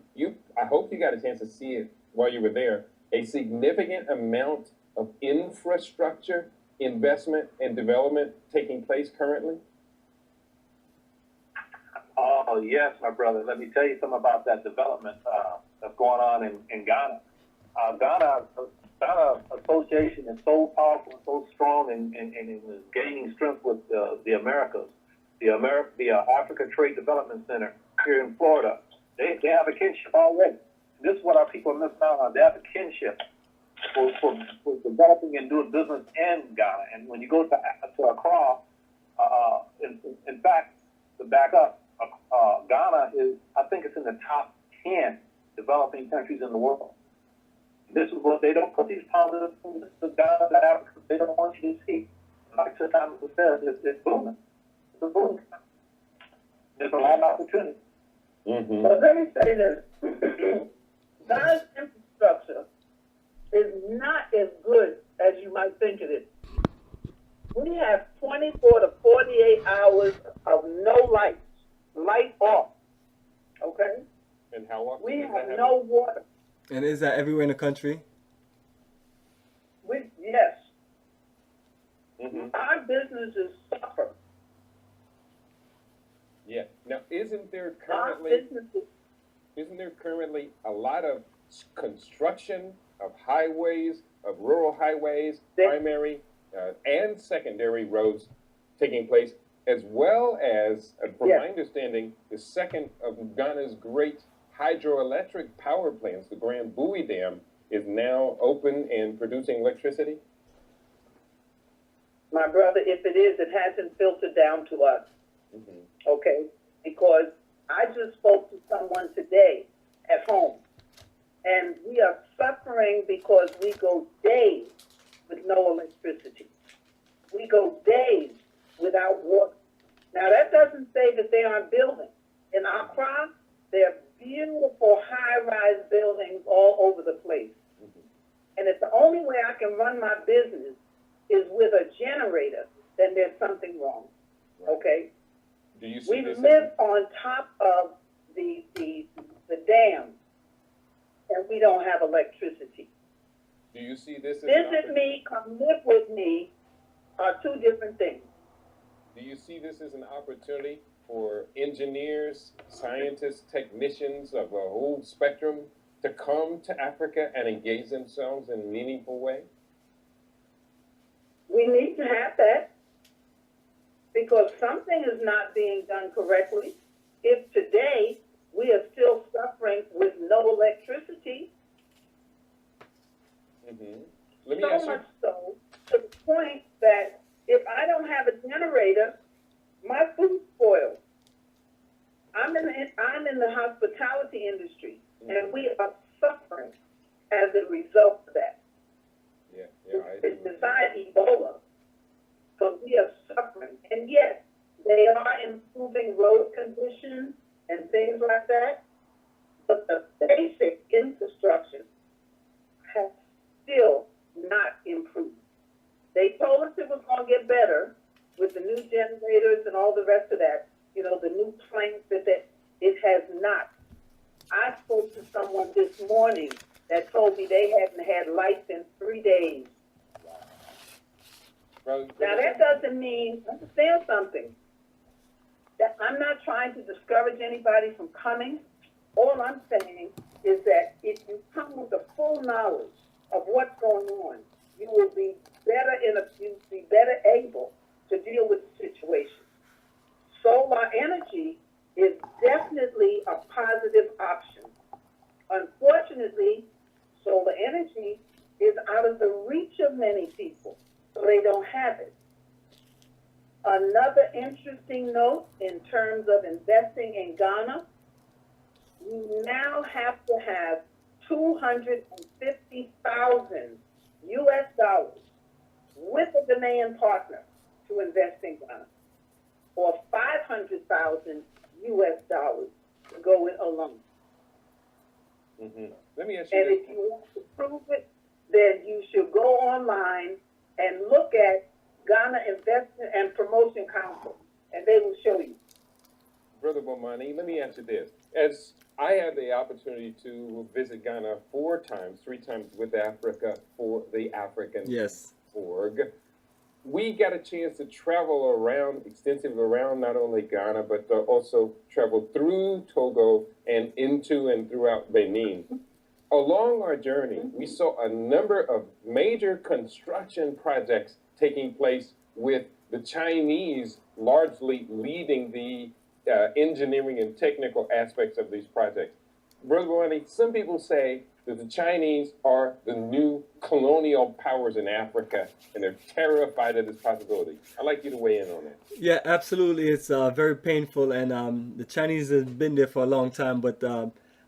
I hope you got a chance to see it while you were there, a significant amount of infrastructure investment and development taking place currently? Oh, yes, my brother. Let me tell you something about that development that's going on in Ghana. Ghana Association is so powerful and so strong and is gaining strength with the Americas. The Africa Trade Development Center here in Florida, they have a kinship already. This is what our people miss out on. They have a kinship for developing and doing business in Ghana. And when you go to Accra, in fact, to back up, Ghana is, I think it's in the top 10 developing countries in the world. This is what they don't put these positives in the Ghana to Africa. They don't want you to see. Like sometimes it says, it's booming. It's a boom. There's a lot of opportunity. Mm-hmm. But let me say this. Ghana's infrastructure is not as good as you might think it is. We have 24 to 48 hours of no light off, okay? And how often We does that have happen? no water. And is that everywhere in the country? Yes, Mm-hmm. our businesses suffer. Yeah. Now, isn't there Our currently? businesses, isn't there currently a lot of construction of highways, of rural highways, primary and secondary roads taking place, as well as, from my understanding, the second of Ghana's great hydroelectric power plants, the Grand Bowie Dam, is now open and producing electricity? My brother, if it is, it hasn't filtered down to us. Okay? Because I just spoke to someone today at home, and we are suffering because we go days with no electricity. We go days without water. Now, that doesn't say that they aren't building. In Accra, there are beautiful high-rise buildings all over the place. And if the only way I can run my business is with a generator, then there's something wrong. Okay? Do you see We live on top of the dam, and we don't have electricity. Do you see this as Visit me, come live with me, are two different things. Do you see this as an opportunity for engineers, scientists, technicians of a whole spectrum to come to Africa and engage themselves in a meaningful way? We need to have that because something is not being done correctly. If today we are still suffering with no electricity, Let me so ask you. much so to the point that if I don't have a generator, my food spoils. I'm in the hospitality industry, and we are suffering as a result of that. Besides Ebola, so we are suffering. And yes, they are improving road conditions and things like that, but the basic infrastructure has still not improved. They told us it was going to get better with the new generators and all the rest of that, you know, the new planes that it has not. I spoke to someone this morning that told me they hadn't had lights in 3 days. Well, Now that doesn't mean, understand something, that I'm not trying to discourage anybody from coming. All I'm saying is that if you come with the full knowledge of what's going on, you will be better able to deal with the situation. Solar energy is definitely a positive option. Unfortunately, solar energy is out of the reach of many people, so they don't have it. Another interesting note in terms of investing in Ghana, you now have to have $250,000 US with a Ghanaian partner to invest in Ghana, or $500,000 US to go in alone. Let me ask you And this. if you want to prove it, then you should go online and look at Ghana Investment and Promotion Council, and they will show you. Brother Bomani, let me answer this. As I had the opportunity to visit Ghana 4 times, 3 times with Africa for the African Org, we got a chance to travel around, extensively around not only Ghana, but also travel through Togo and into and throughout Benin. Along our journey, we saw a number of major construction projects taking place with the Chinese largely leading the engineering and technical aspects of these projects. Brother Bomani, some people say that the Chinese are the new colonial powers in Africa, and they're terrified of this possibility. I'd like you to weigh in on that. Yeah, absolutely. It's very painful, and the Chinese have been there for a long time, but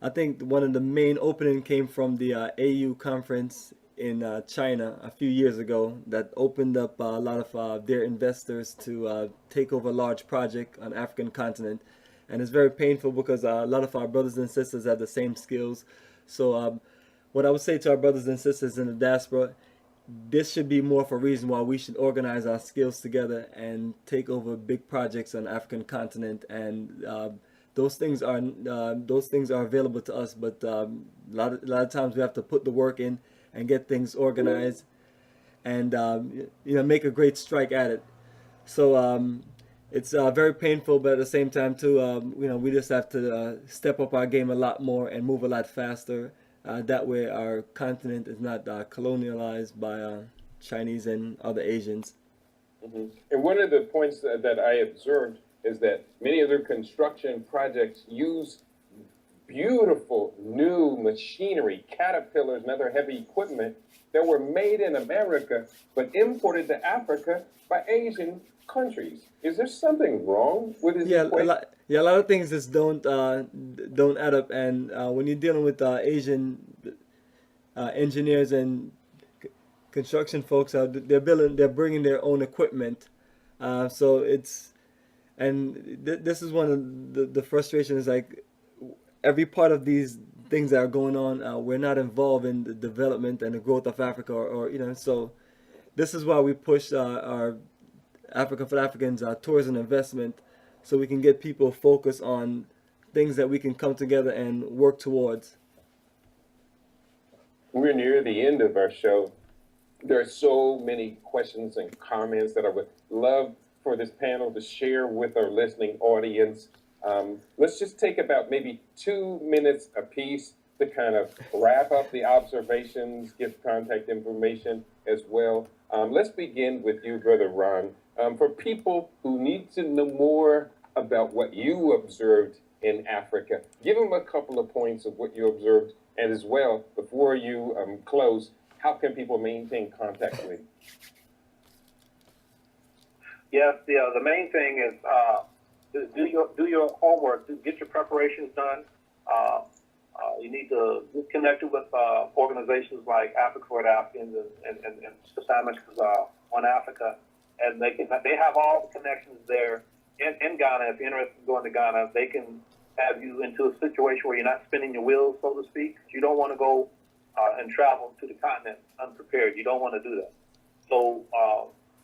I think one of the main opening came from the AU conference in China a few years ago that opened up a lot of their investors to take over a large project on the African continent. And it's very painful because a lot of our brothers and sisters have the same skills. So what I would say to our brothers and sisters in the diaspora, this should be more of a reason why we should organize our skills together and take over big projects on the African continent. And those things are available to us, but a lot of times we have to put the work in and get things organized and make a great strike at it. So it's very painful, but at the same time too, we just have to step up our game a lot more and move a lot faster. That way, our continent is not colonialized by Chinese and other Asians. Mhm. And one of the points that I observed is that many of their construction projects use beautiful new machinery, caterpillars, and other heavy equipment that were made in America but imported to Africa by Asian countries. Is there something wrong with this equation? A lot of things just don't add up. And when you're dealing with Asian engineers and construction folks, they're bringing their own equipment. So it's this is one of the frustrations. Like every part of these things that are going on, we're not involved in the development and the growth of Africa, or so this is why we push our Africa for Africans tourism investment, so we can get people focused on things that we can come together and work towards. We're near the end of our show. There are so many questions and comments that I would love for this panel to share with our listening audience. Let's just take about maybe 2 minutes apiece to kind of wrap up the observations, give contact information as well. Let's begin with you, Brother Ron. For people who need to know more about what you observed in Africa, give them a couple of points of what you observed, and as well, before you close, how can people maintain contact with you? Yes, the main thing is do your homework, get your preparations done. You need to get connected with organizations like Africa for Africans and Citizenship, One Africa, and they have all the connections there in Ghana. If you're interested in going to Ghana, they can have you into a situation where you're not spinning your wheels, so to speak. You don't want to go and travel to the continent unprepared. You don't want to do that. So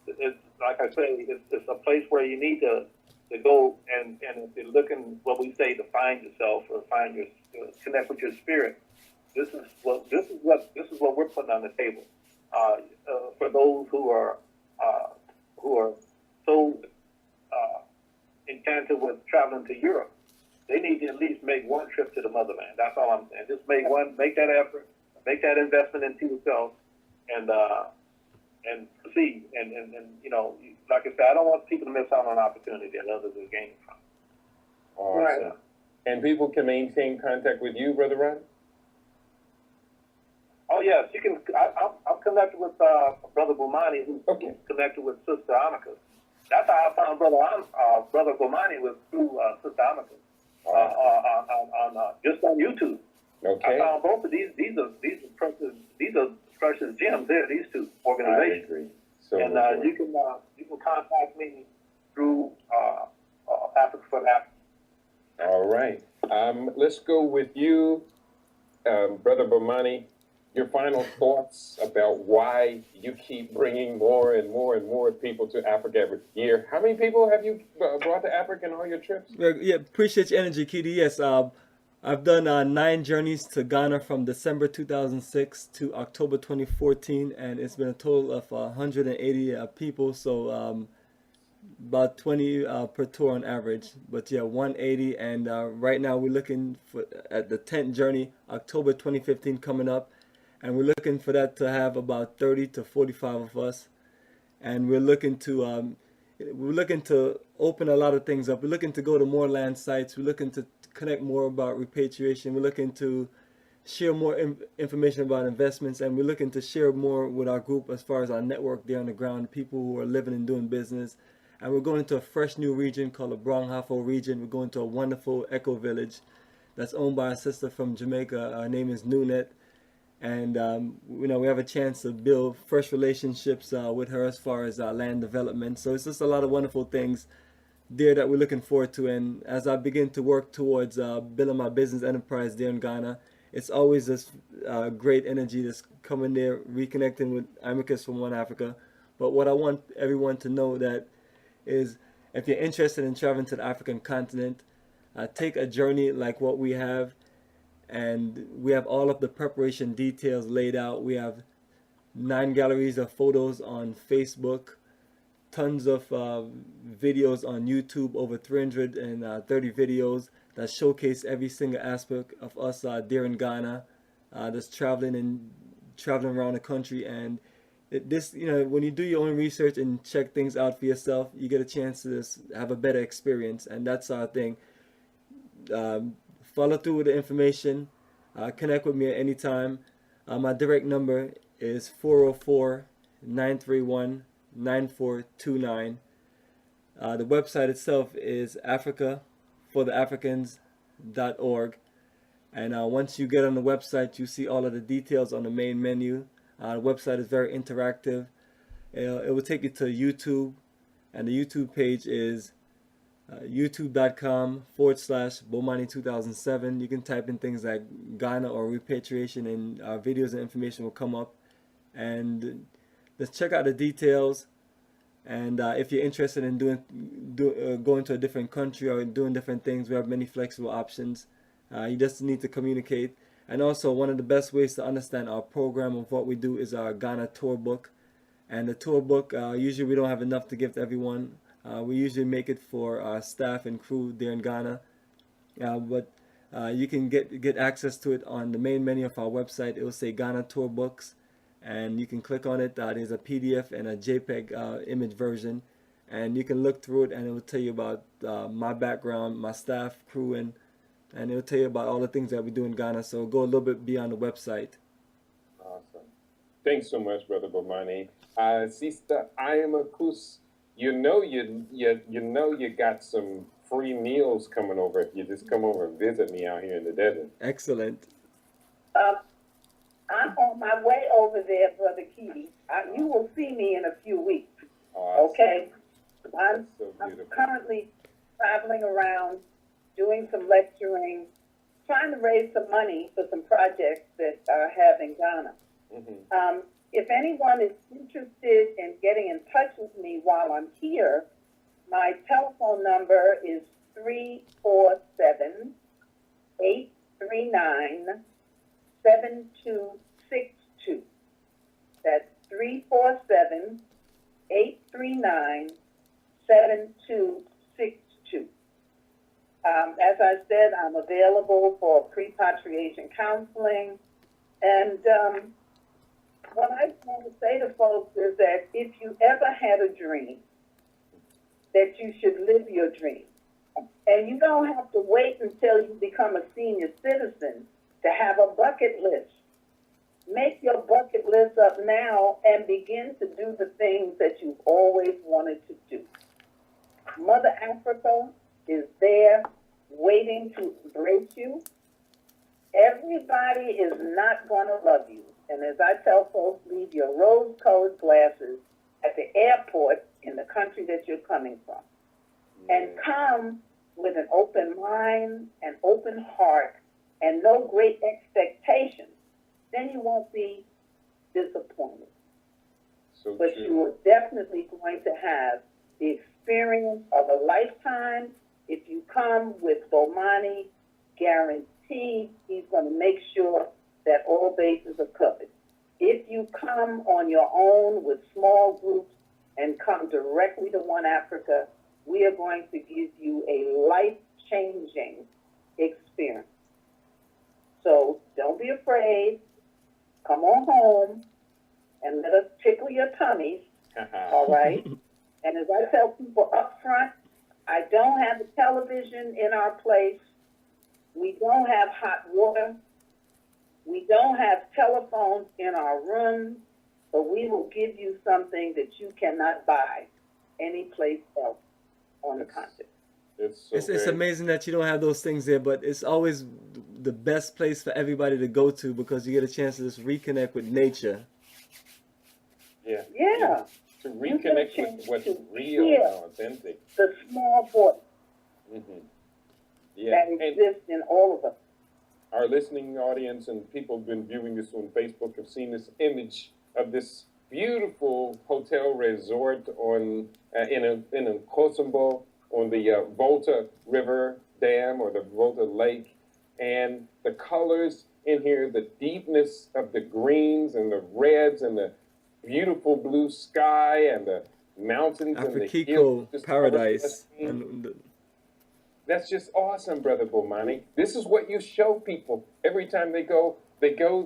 it's like I say, it's a place where you need to go and if you're looking, what we say, to find yourself or find your connect with your spirit. This is what we're putting on the table for those who are so enchanted with traveling to Europe. They need to at least make one trip to the motherland. That's all I'm saying. Just make that effort, make that investment into yourself, and proceed. And like I said, I don't want people to miss out on an opportunity that others are gaining from. Awesome. Right. And people can maintain contact with you, Brother Ron? Oh yes, you can. I'm connected with Brother Bomani, who's connected with Sister Amicus. That's how I found Brother Bomani was through Sister Amicus on just on YouTube. Okay. I found both of these. These are precious gems there. These two organizations. I agree. So and you can contact me through Africa for Africa. All right. Let's go with you, Brother Bomani. Your final thoughts about why you keep bringing more and more and more people to Africa every year. How many people have you brought to Africa in all your trips? Yeah, appreciate your energy, Kitty. Yes, I've done 9 journeys to Ghana from December 2006 to October 2014, and it's been a total of 180 people, so about 20 per tour on average. But yeah, 180, and right now we're looking at the 10th journey, October 2015 coming up. And we're looking for that to have about 30 to 45 of us, and we're looking to open a lot of things up. We're looking to go to more land sites. We're looking to connect more about repatriation. We're looking to share more information about investments, and we're looking to share more with our group as far as our network there on the ground, people who are living and doing business. And we're going to a fresh new region called the Brong-Hafo region. We're going to a wonderful eco village that's owned by a sister from Jamaica. Her name is Nunet. And we have a chance to build fresh relationships with her as far as land development. So it's just a lot of wonderful things there that we're looking forward to. And as I begin to work towards building my business enterprise there in Ghana, it's always this great energy that's coming there, reconnecting with Amicus from One Africa. But what I want everyone to know that is, if you're interested in traveling to the African continent, take a journey like what we have. And we have all of the preparation details laid out. We have 9 galleries of photos on Facebook. tons of videos on YouTube, over 330 videos that showcase every single aspect of us there in Ghana, just traveling around the country. And this, when you do your own research and check things out for yourself, you get a chance to just have a better experience. And that's our thing. Follow through with the information. Connect with me at any time. My direct number is 404-931-9429. The website itself is africafortheafricans.org. And once you get on the website, you see all of the details on the main menu. The website is very interactive. It will take you to YouTube, and the YouTube page is youtube.com/Bomani2007. You can type in things like Ghana or repatriation, and videos and information will come up. And let's check out the details. And if you're interested in going to a different country or doing different things, we have many flexible options. You just need to communicate. And also, one of the best ways to understand our program of what we do is our Ghana tour book. And the tour book, usually we don't have enough to give to everyone. We usually make it for our staff and crew there in Ghana. But you can get access to it on the main menu of our website. It will say Ghana Tour Books. And you can click on it. There's a PDF and a JPEG image version. And you can look through it, and it will tell you about my background, my staff, crew, and it will tell you about all the things that we do in Ghana. So go a little bit beyond the website. Awesome. Thanks so much, Brother Bomani. Sister Iamakus, you got some free meals coming over if you just come over and visit me out here in the desert. Excellent. I'm on my way over there, Brother Keaty. You will see me in a few weeks. Awesome. Okay? That's so I'm beautiful. currently traveling around, doing some lecturing, trying to raise some money for some projects that I have in Ghana. Mm-hmm. If anyone is interested in getting in touch with me while I'm here, my telephone number is 347-839-7262. That's 347-839-7262. As I said, I'm available for repatriation counseling. And what I want to say to folks is that if you ever had a dream, that you should live your dream. And you don't have to wait until you become a senior citizen to have a bucket list. Make your bucket list up now and begin to do the things that you've always wanted to do. Mother Africa is there waiting to embrace you. Everybody is not going to love you. And as I tell folks, leave your rose-colored glasses at the airport in the country that you're coming from. And come with an open mind, an open heart, and no great expectations. Then you won't be disappointed. So But true. you are definitely going to have the experience of a lifetime. If you come with Bomani, guaranteed he's going to make sure that all bases are covered. If you come on your own with small groups and come directly to One Africa, we are going to give you a life-changing experience. So don't be afraid. Come on home and let us tickle your tummies, all right? And as I tell people up front, I don't have a television in our place. We don't have hot water. We don't have telephones in our rooms, but we will give you something that you cannot buy anyplace else on the continent. It's It's amazing that you don't have those things there, but it's always the best place for everybody to go to because you get a chance to just reconnect with nature. Yeah. Yeah. To reconnect with what's real hear and authentic. the small voice Mm-hmm. Yeah. that And exists in all of us. our listening audience and people who've been viewing this on Facebook have seen this image of this beautiful hotel resort on in Kosovo on the Volta River Dam or the Volta Lake, and the colors in here, the deepness of the greens and the reds and the beautiful blue sky and the mountains and the Afrikiko hills. Just paradise. covered. That's just awesome, Brother Bomani. This is what you show people every time they go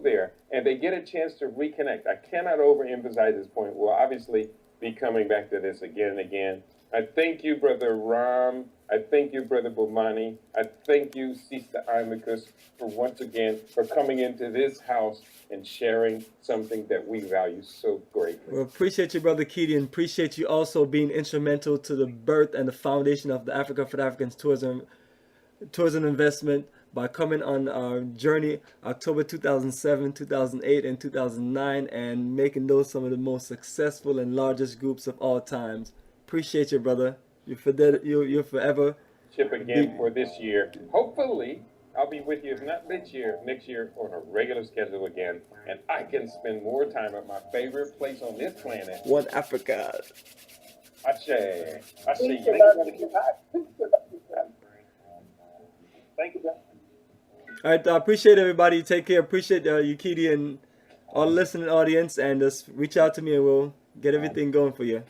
there and they get a chance to reconnect. I cannot overemphasize this point. We'll obviously be coming back to this again and again. I thank you, Brother Ram. I thank you, Brother Bomani. I thank you, Sister Imicus, for once again, for coming into this house and sharing something that we value so greatly. Well, appreciate you, Brother Keaty, and appreciate you also being instrumental to the birth and the foundation of the Africa for the Africans tourism investment by coming on our journey October 2007, 2008, and 2009 and making those some of the most successful and largest groups of all times. Appreciate you, brother. You're forever. Chip again for this year. Hopefully, I'll be with you, if not this year, next year on a regular schedule again. And I can spend more time at my favorite place on this planet. One Africa. Ashe. Ashe. We should love you. Thank you, John. All right, I appreciate everybody. Take care. Appreciate you, Keaty, and all the listening audience. And just reach out to me and we'll get everything going for you.